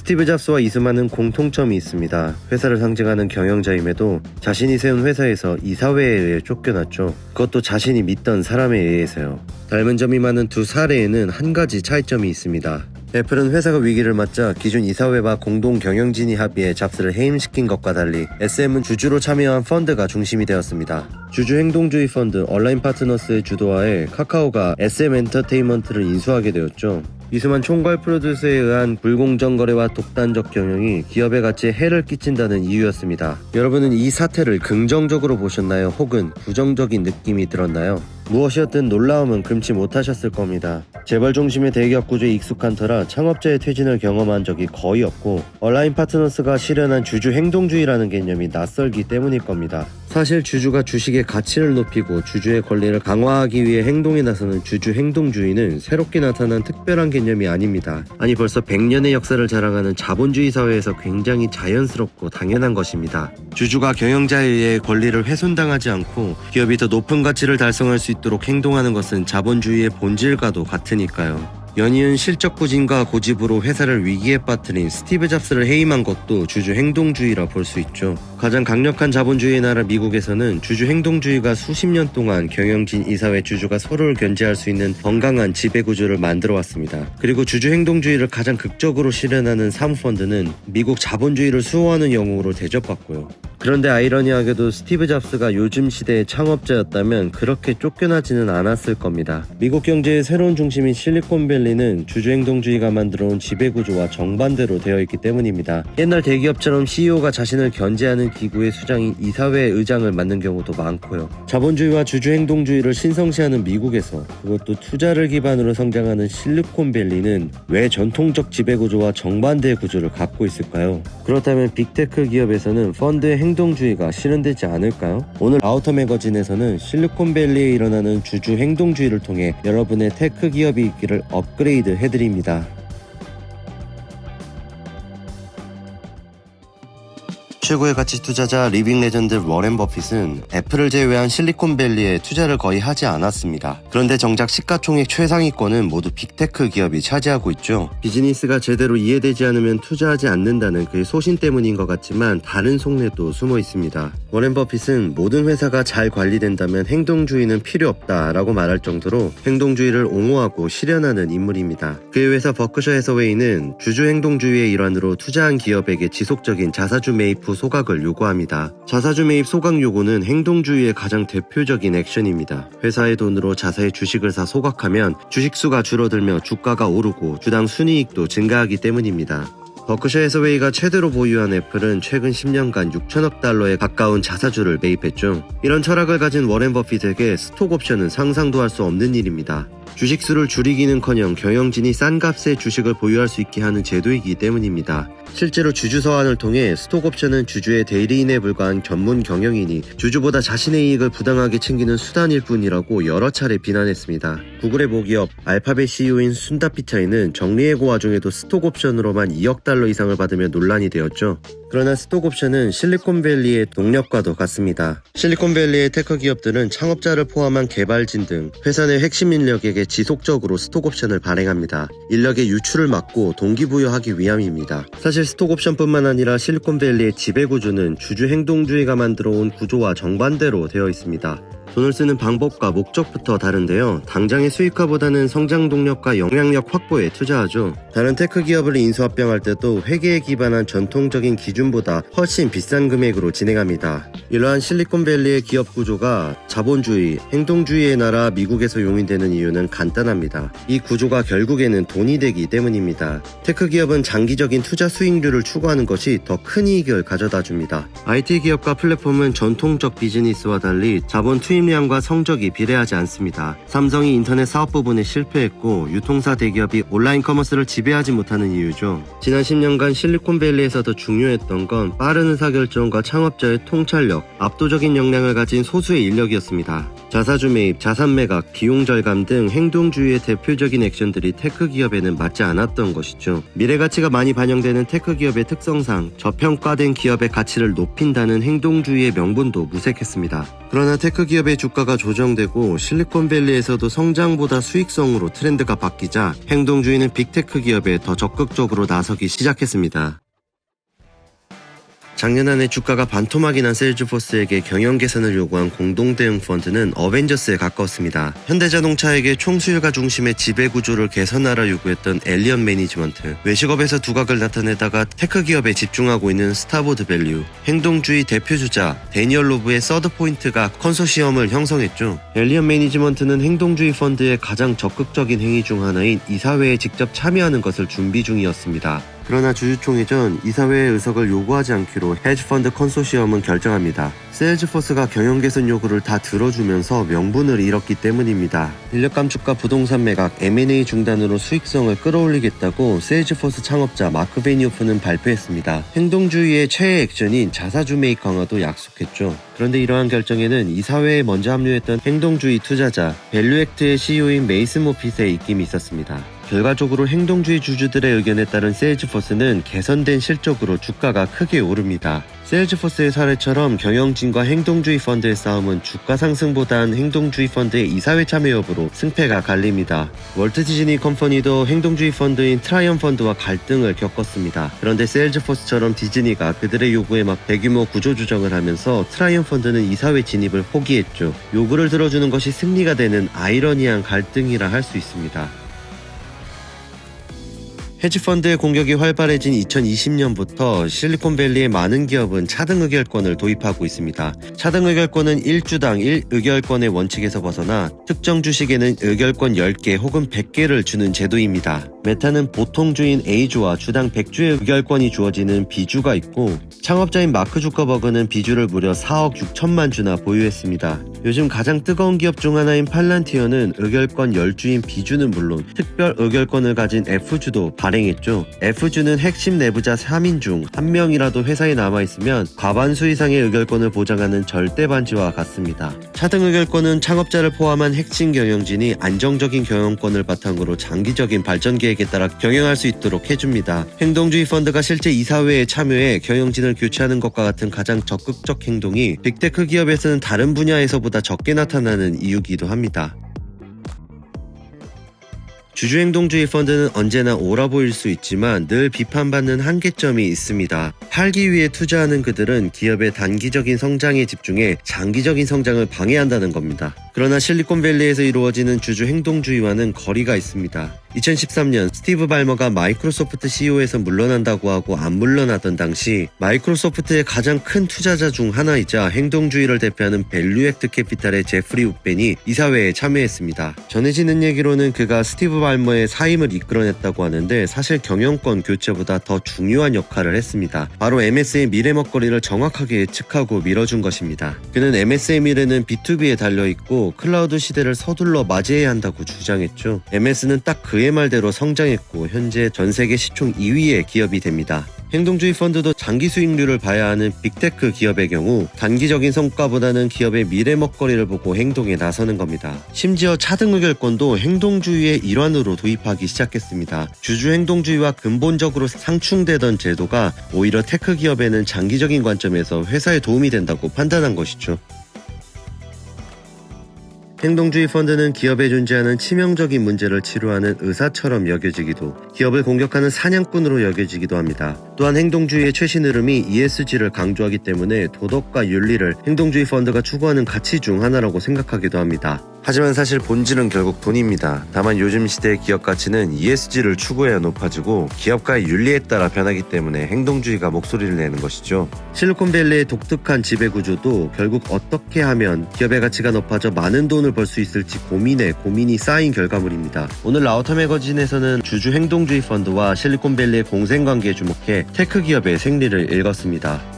스티브 잡스와 이수만은 공통점이 있습니다. 회사를 상징하는 경영자임에도 자신이 세운 회사에서 이사회에 의해 쫓겨났죠. 그것도 자신이 믿던 사람에 의해서요. 닮은 점이 많은 두 사례에는 한 가지 차이점이 있습니다. 애플은 회사가 위기를 맞자 기존 이사회와 공동 경영진이 합의해 잡스를 해임시킨 것과 달리 SM은 주주로 참여한 펀드가 중심이 되었습니다. 주주 행동주의 펀드 얼라인 파트너스의 주도하에 카카오가 SM 엔터테인먼트를 인수하게 되었죠. 이수만 총괄 프로듀서에 의한 불공정 거래와 독단적 경영이 기업의 가치에 해를 끼친다는 이유였습니다. 여러분은 이 사태를 긍정적으로 보셨나요? 혹은 부정적인 느낌이 들었나요? 무엇이었든 놀라움은 금치 못하셨을 겁니다. 재벌 중심의 대기업 구조에 익숙한 터라 창업자의 퇴진을 경험한 적이 거의 없고 얼라인 파트너스가 실현한 주주 행동주의라는 개념이 낯설기 때문일 겁니다. 사실 주주가 주식의 가치를 높이고 주주의 권리를 강화하기 위해 행동에 나서는 주주 행동주의는 새롭게 나타난 특별한 개념이 아닙니다. 아니 벌써 100년의 역사를 자랑하는 자본주의 사회에서 굉장히 자연스럽고 당연한 것입니다. 주주가 경영자에 의해 권리를 훼손당하지 않고 기업이 더 높은 가치를 달성할 수 있도록 행동하는 것은 자본주의의 본질과도 같으니까요. 연이은 실적 부진과 고집으로 회사를 위기에 빠뜨린 스티브 잡스를 해임한 것도 주주 행동주의라 볼 수 있죠. 가장 강력한 자본주의의 나라 미국에서는 주주 행동주의가 수십 년 동안 경영진 이사회 주주가 서로를 견제할 수 있는 건강한 지배구조를 만들어 왔습니다. 그리고 주주 행동주의를 가장 극적으로 실현하는 사모펀드는 미국 자본주의를 수호하는 영웅으로 대접받고요. 그런데 아이러니하게도 스티브 잡스가 요즘 시대의 창업자였다면 그렇게 쫓겨나지는 않았을 겁니다. 미국 경제의 새로운 중심인 실리콘밸리는 주주행동주의가 만들어온 지배구조와 정반대로 되어 있기 때문입니다. 옛날 대기업처럼 CEO가 자신을 견제하는 기구의 수장이 이사회의 의장을 맡는 경우도 많고요. 자본주의와 주주행동주의를 신성시하는 미국에서 그것도 투자를 기반으로 성장하는 실리콘밸리는 왜 전통적 지배구조와 정반대의 구조를 갖고 있을까요? 그렇다면 빅테크 기업에서는 펀드의 행동주의가 실현되지 않을까요? 오늘 아우터 매거진에서는 실리콘밸리에 일어나는 주주 행동주의를 통해 여러분의 테크 기업이 있기를 업그레이드 해드립니다. 최고의 가치 투자자 리빙 레전드 워렌 버핏은 애플을 제외한 실리콘밸리에 투자를 거의 하지 않았습니다. 그런데 정작 시가총액 최상위권은 모두 빅테크 기업이 차지하고 있죠. 비즈니스가 제대로 이해되지 않으면 투자하지 않는다는 그의 소신 때문인 것 같지만 다른 속내도 숨어 있습니다. 워렌 버핏은 모든 회사가 잘 관리된다면 행동주의는 필요 없다라고 말할 정도로 행동주의를 옹호하고 실현하는 인물입니다. 그의 회사 버크셔 해서웨이는 주주 행동주의의 일환으로 투자한 기업에게 지속적인 자사주 매입 후 소각을 요구합니다. 자사주 매입 소각 요구는 행동주의의 가장 대표적인 액션입니다. 회사의 돈으로 자사의 주식을 사 소각하면 주식수가 줄어들며 주가가 오르고 주당 순이익도 증가하기 때문입니다. 버크셔 해서웨이가 최대로 보유한 애플은 최근 10년간 6천억 달러에 가까운 자사주를 매입했죠. 이런 철학을 가진 워렌 버핏에게 스톡옵션은 상상도 할 수 없는 일입니다. 주식수를 줄이기는커녕 경영진이 싼 값에 주식을 보유할 수 있게 하는 제도이기 때문입니다. 실제로 주주 서한을 통해 스톡옵션은 주주의 대리인에 불과한 전문 경영인이 주주보다 자신의 이익을 부당하게 챙기는 수단일 뿐이라고 여러 차례 비난했습니다. 구글의 모기업 알파벳 CEO인 순다 피차이는 정리해고 와중에도 스톡옵션으로만 2억 달러 이상을 받으며 논란이 되었죠. 그러나 스톡옵션은 실리콘밸리의 동력과도 같습니다. 실리콘밸리의 테크 기업들은 창업자를 포함한 개발진 등 회사 내 핵심 인력에게 지속적으로 스톡옵션을 발행합니다. 인력의 유출을 막고 동기부여하기 위함입니다. 사실 스톡옵션뿐만 아니라 실리콘밸리의 지배구조는 주주 행동주의가 만들어온 구조와 정반대로 되어 있습니다. 돈을 쓰는 방법과 목적부터 다른데요. 당장의 수익화보다는 성장 동력과 영향력 확보에 투자하죠. 다른 테크 기업을 인수합병할 때도 회계에 기반한 전통적인 기준보다 훨씬 비싼 금액으로 진행합니다. 이러한 실리콘밸리의 기업 구조가 자본주의, 행동주의의 나라 미국에서 용인되는 이유는 간단합니다. 이 구조가 결국에는 돈이 되기 때문입니다. 테크 기업은 장기적인 투자 수익률을 추구하는 것이 더 큰 이익을 가져다 줍니다. IT 기업과 플랫폼은 전통적 비즈니스와 달리 자본 투입량과 성적이 비례하지 않습니다. 삼성이 인터넷 사업 부분에 실패했고 유통사 대기업이 온라인 커머스를 지배하지 못하는 이유죠. 지난 10년간 실리콘밸리에서 더 중요했던 건 빠른 의사결정과 창업자의 통찰력, 압도적인 역량을 가진 소수의 인력이었습니다. 자사주 매입, 자산 매각, 비용 절감 등 행동주의의 대표적인 액션들이 테크 기업에는 맞지 않았던 것이죠. 미래 가치가 많이 반영되는 테크 기업의 특성상 저평가된 기업의 가치를 높인다는 행동주의의 명분도 무색했습니다. 그러나 테크 기업의 주가가 조정되고 실리콘밸리에서도 성장보다 수익성으로 트렌드가 바뀌자 행동주의는 빅테크 기업에 더 적극적으로 나서기 시작했습니다. 작년 한 해 주가가 반토막이 난 세일즈포스에게 경영 개선을 요구한 공동대응 펀드는 어벤져스에 가까웠습니다. 현대자동차에게 총수일가 중심의 지배구조를 개선하라 요구했던 엘리언 매니지먼트, 외식업에서 두각을 나타내다가 테크 기업에 집중하고 있는 스타보드 밸류, 행동주의 대표주자 데니얼 로브의 서드포인트가 컨소시엄을 형성했죠. 엘리언 매니지먼트는 행동주의 펀드의 가장 적극적인 행위 중 하나인 이사회에 직접 참여하는 것을 준비 중이었습니다. 그러나 주주총회 전 이사회의 의석을 요구하지 않기로 헤지펀드 컨소시엄은 결정합니다. 세일즈포스가 경영 개선 요구를 다 들어주면서 명분을 잃었기 때문입니다. 인력 감축과 부동산 매각, M&A 중단으로 수익성을 끌어올리겠다고 세일즈포스 창업자 마크 베니오프는 발표했습니다. 행동주의의 최애 액션인 자사주 매입 강화도 약속했죠. 그런데 이러한 결정에는 이사회에 먼저 합류했던 행동주의 투자자 밸류액트의 CEO인 메이슨 모핏의 입김이 있었습니다. 결과적으로 행동주의 주주들의 의견에 따른 세일즈포스는 개선된 실적으로 주가가 크게 오릅니다. 세일즈포스의 사례처럼 경영진과 행동주의 펀드의 싸움은 주가 상승보단 행동주의 펀드의 이사회 참여 여부로 승패가 갈립니다. 월트 디즈니 컴퍼니도 행동주의 펀드인 트라이언 펀드와 갈등을 겪었습니다. 그런데 세일즈포스처럼 디즈니가 그들의 요구에 막 대규모 구조조정을 하면서 트라이언 펀드는 이사회 진입을 포기했죠. 요구를 들어주는 것이 승리가 되는 아이러니한 갈등이라 할 수 있습니다. 헤지펀드의 공격이 활발해진 2020년부터 실리콘밸리의 많은 기업은 차등 의결권을 도입하고 있습니다. 차등 의결권은 1주당 1의결권의 원칙에서 벗어나 특정 주식에는 의결권 10개 혹은 100개를 주는 제도입니다. 메타는 보통주인 A주와 주당 100주의 의결권이 주어지는 B주가 있고, 창업자인 마크 주커버그는 B주를 무려 4억 6천만 주나 보유했습니다. 요즘 가장 뜨거운 기업 중 하나인 팔란티어는 의결권 10주인 B주는 물론 특별 의결권을 가진 F주도 발행했죠. F주는 핵심 내부자 3인 중 1명이라도 회사에 남아있으면 과반수 이상의 의결권을 보장하는 절대 반지와 같습니다. 차등 의결권은 창업자를 포함한 핵심 경영진이 안정적인 경영권을 바탕으로 장기적인 발전 계획에 따라 경영할 수 있도록 해줍니다. 행동주의 펀드가 실제 이사회에 참여해 경영진을 교체하는 것과 같은 가장 적극적 행동이 빅테크 기업에서는 다른 분야에서보다 적게 나타나는 이유기도 합니다. 주주행동주의 펀드는 언제나 옳아 보일 수 있지만 늘 비판받는 한계점이 있습니다. 팔기 위해 투자하는 그들은 기업의 단기적인 성장에 집중해 장기적인 성장을 방해한다는 겁니다. 그러나 실리콘밸리에서 이루어지는 주주행동주의와는 거리가 있습니다. 2013년 스티브 발머가 마이크로소프트 CEO에서 물러난다고 하고 안 물러나던 당시 마이크로소프트의 가장 큰 투자자 중 하나이자 행동주의를 대표하는 밸류액트 캐피탈의 제프리 우벤이 이사회에 참여했습니다. 전해지는 얘기로는 그가 스티브 발머의 사임을 이끌어냈다고 하는데 사실 경영권 교체보다 더 중요한 역할을 했습니다. 바로 MS의 미래 먹거리를 정확하게 예측하고 밀어준 것입니다. 그는 MS의 미래는 B2B에 달려있고 클라우드 시대를 서둘러 맞이해야 한다고 주장했죠. MS는 딱 그의 말대로 성장했고 현재 전세계 시총 2위의 기업이 됩니다. 행동주의 펀드도 장기 수익률을 봐야 하는 빅테크 기업의 경우 단기적인 성과보다는 기업의 미래 먹거리를 보고 행동에 나서는 겁니다. 심지어 차등 의결권도 행동주의의 일환으로 도입하기 시작했습니다. 주주 행동주의와 근본적으로 상충되던 제도가 오히려 테크 기업에는 장기적인 관점에서 회사에 도움이 된다고 판단한 것이죠. 행동주의 펀드는 기업에 존재하는 치명적인 문제를 치료하는 의사처럼 여겨지기도, 기업을 공격하는 사냥꾼으로 여겨지기도 합니다. 또한 행동주의의 최신 흐름이 ESG를 강조하기 때문에 도덕과 윤리를 행동주의 펀드가 추구하는 가치 중 하나라고 생각하기도 합니다. 하지만 사실 본질은 결국 돈입니다. 다만 요즘 시대의 기업 가치는 ESG를 추구해야 높아지고 기업가의 윤리에 따라 변하기 때문에 행동주의가 목소리를 내는 것이죠. 실리콘밸리의 독특한 지배구조도 결국 어떻게 하면 기업의 가치가 높아져 많은 돈을 벌 수 있을지 고민이 쌓인 결과물입니다. 오늘 라우터 매거진에서는 주주 행동주의 펀드와 실리콘밸리의 공생관계에 주목해 테크 기업의 생리를 읽었습니다.